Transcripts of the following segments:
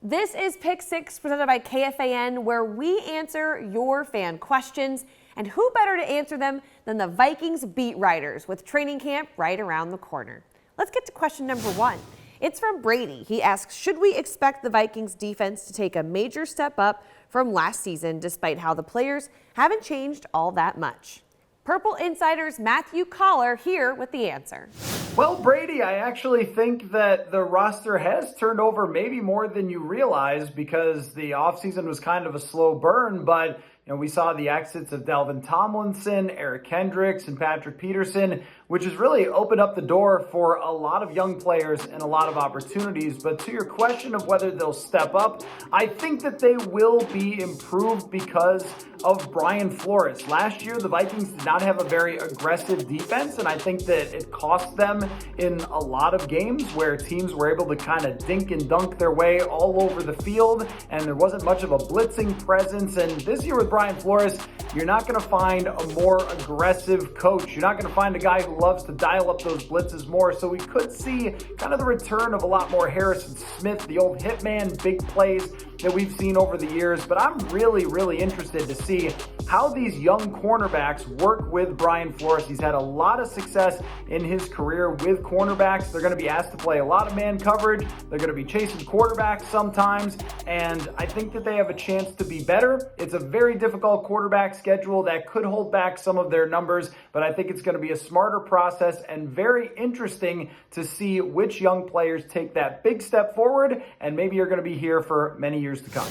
This is Pick 6 presented by KFAN, where we answer your fan questions. And who better to answer them than the Vikings beat writers with training camp right around the corner. Let's get to question number 1. It's from Brady. He asks, should we expect the Vikings defense to take a major step up from last season despite how the players haven't changed all that much? Purple Insider's Matthew Collar here with the answer. Well, Brady, I actually think that the roster has turned over maybe more than you realize because the offseason was kind of a slow burn, but we saw the exits of Dalvin Tomlinson, Eric Kendricks, and Patrick Peterson, which has really opened up the door for a lot of young players and a lot of opportunities. But to your question of whether they'll step up, I think that they will be improved because of Brian Flores. Last year, the Vikings did not have a very aggressive defense, and I think that it cost them in a lot of games where teams were able to kind of dink and dunk their way all over the field, and there wasn't much of a blitzing presence. And this year with Brian Flores, you're not going to find a more aggressive coach. You're not going to find a guy who loves to dial up those blitzes more. So we could see kind of the return of a lot more Harrison Smith, the old hitman, big plays that we've seen over the years. But I'm really, really interested to see how these young cornerbacks work with Brian Flores. He's had a lot of success in his career with cornerbacks. They're going to be asked to play a lot of man coverage. They're going to be chasing quarterbacks sometimes. And I think that they have a chance to be better. It's a very difficult quarterback schedule that could hold back some of their numbers, but I think it's going to be a smarter process and very interesting to see which young players take that big step forward, and maybe you're going to be here for many years to come.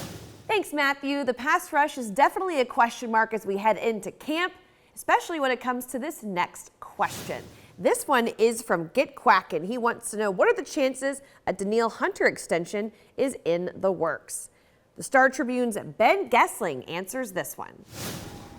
Thanks, Matthew. The pass rush is definitely a question mark as we head into camp, especially when it comes to this next question. This one is from Get Quackin'. He wants to know, what are the chances a Danielle Hunter extension is in the works? The Star Tribune's Ben Gessling answers this one.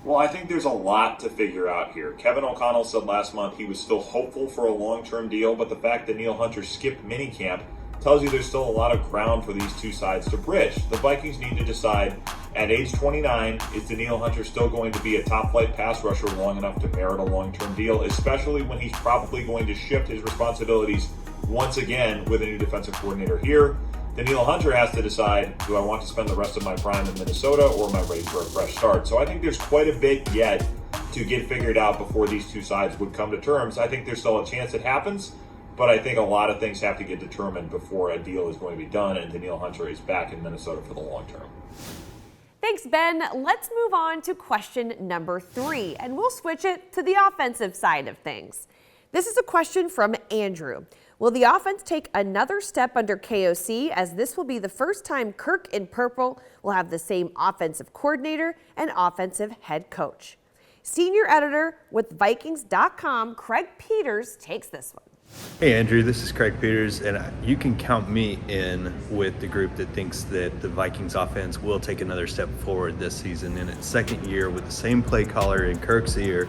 Well, I think there's a lot to figure out here. Kevin O'Connell said last month he was still hopeful for a long-term deal, but the fact that Danielle Hunter skipped minicamp tells you there's still a lot of ground for these two sides to bridge. The Vikings need to decide, at age 29, is Danielle Hunter still going to be a top-flight pass rusher long enough to merit a long-term deal, especially when he's probably going to shift his responsibilities once again with a new defensive coordinator here. Danielle Hunter has to decide, do I want to spend the rest of my prime in Minnesota or am I ready for a fresh start? So I think there's quite a bit yet to get figured out before these two sides would come to terms. I think there's still a chance it happens, but I think a lot of things have to get determined before a deal is going to be done and Danielle Hunter is back in Minnesota for the long term. Thanks, Ben. Let's move on to question number 3, and we'll switch it to the offensive side of things. This is a question from Andrew. Will the offense take another step under KOC, as this will be the first time Kirk in purple will have the same offensive coordinator and offensive head coach? Senior editor with Vikings.com, Craig Peters, takes this one. Hey Andrew, this is Craig Peters, and you can count me in with the group that thinks that the Vikings offense will take another step forward this season in its second year with the same play caller in Kirk's ear,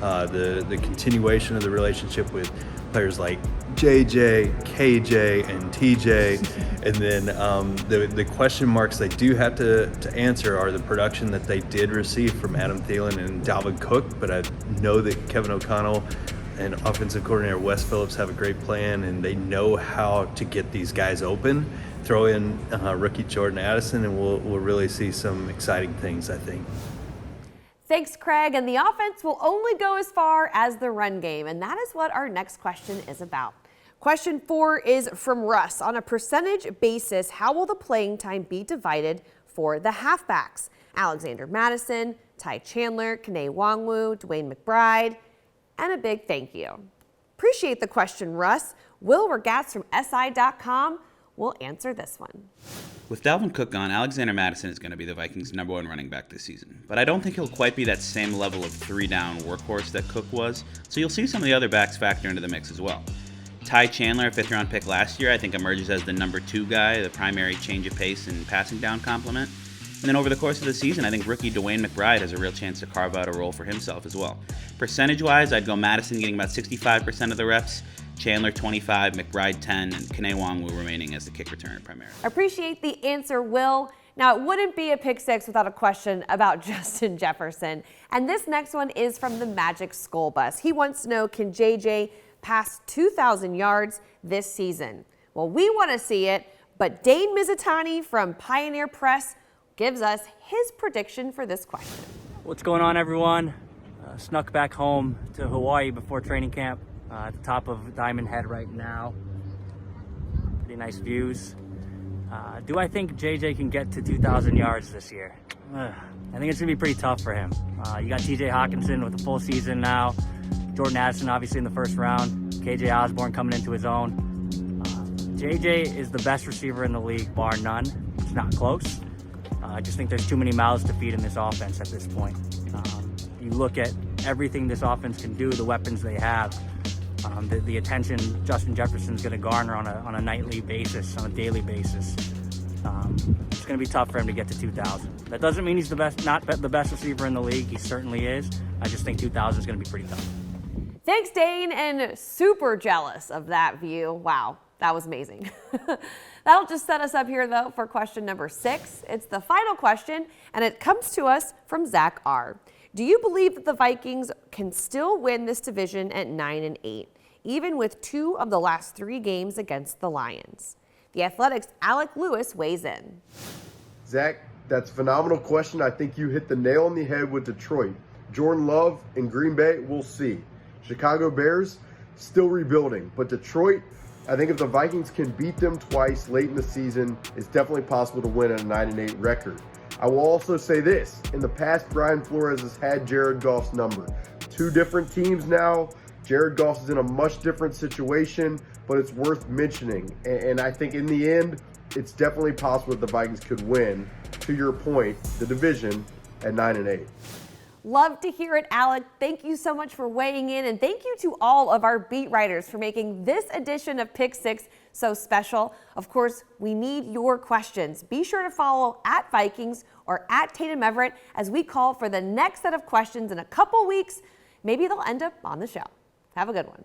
the continuation of the relationship with players like JJ, KJ, and TJ, and then the question marks they do have to answer are the production that they did receive from Adam Thielen and Dalvin Cook, but I know that Kevin O'Connell and offensive coordinator Wes Phillips have a great plan, and they know how to get these guys open. Throw in rookie Jordan Addison, and we'll really see some exciting things, I think. Thanks, Craig. And the offense will only go as far as the run game, and that is what our next question is about. Question 4 is from Russ. On a percentage basis, how will the playing time be divided for the halfbacks? Alexander Madison, Ty Chandler, Kene Nwangwu, Dwayne McBride, and a big thank you. Appreciate the question, Russ. Will Regatz from SI.com will answer this one. With Dalvin Cook gone, Alexander Madison is going to be the Vikings' #1 running back this season. But I don't think he'll quite be that same level of 3-down workhorse that Cook was, so you'll see some of the other backs factor into the mix as well. Ty Chandler, a 5th-round pick last year, I think emerges as the #2 guy, the primary change of pace and passing down complement. And then over the course of the season, I think rookie Dwayne McBride has a real chance to carve out a role for himself as well. Percentage-wise, I'd go Madison getting about 65% of the reps, Chandler 25, McBride 10, and Kene Nwangwu remaining as the kick returner primarily. Appreciate the answer, Will. Now, it wouldn't be a pick 6 without a question about Justin Jefferson. And this next one is from the Magic Skull Bus. He wants to know, can JJ pass 2,000 yards this season? Well, we want to see it, But Dane Mizutani from Pioneer Press gives us his prediction for this question. What's going on, everyone? Snuck back home to Hawaii before training camp at the top of Diamond Head right now. Pretty nice views. Do I think JJ can get to 2,000 yards this year? I think it's going to be pretty tough for him. You got TJ Hawkinson with a full season now. Jordan Addison obviously in the first round. KJ Osborne coming into his own. JJ is the best receiver in the league, bar none. It's not close. I just think there's too many mouths to feed in this offense at this point. You look at everything this offense can do, the weapons they have, the attention Justin Jefferson's going to garner on a nightly basis, on a daily basis. It's going to be tough for him to get to 2,000. That doesn't mean he's not the best receiver in the league. He certainly is. I just think 2,000 is going to be pretty tough. Thanks, Dane, and super jealous of that view. Wow, that was amazing. That'll just set us up here, though, for question number 6. It's the final question, and it comes to us from Zach R. Do you believe that the Vikings can still win this division at 9-8, even with 2 of the last 3 games against the Lions? The Athletic's Alec Lewis weighs in. Zach, that's a phenomenal question. I think you hit the nail on the head with Detroit. Jordan Love in Green Bay, we'll see. Chicago Bears, still rebuilding. But Detroit, I think if the Vikings can beat them twice late in the season, it's definitely possible to win at a 9-8 record. I will also say this. In the past, Brian Flores has had Jared Goff's number. 2 different teams now. Jared Goff is in a much different situation, but it's worth mentioning. And I think in the end, it's definitely possible that the Vikings could win, to your point, the division at 9-8. Love to hear it, Alec. Thank you so much for weighing in, and thank you to all of our beat writers for making this edition of Pick 6 so special. Of course, we need your questions. Be sure to follow @Vikings or @Tatum Everett as we call for the next set of questions in a couple weeks. Maybe they'll end up on the show. Have a good one.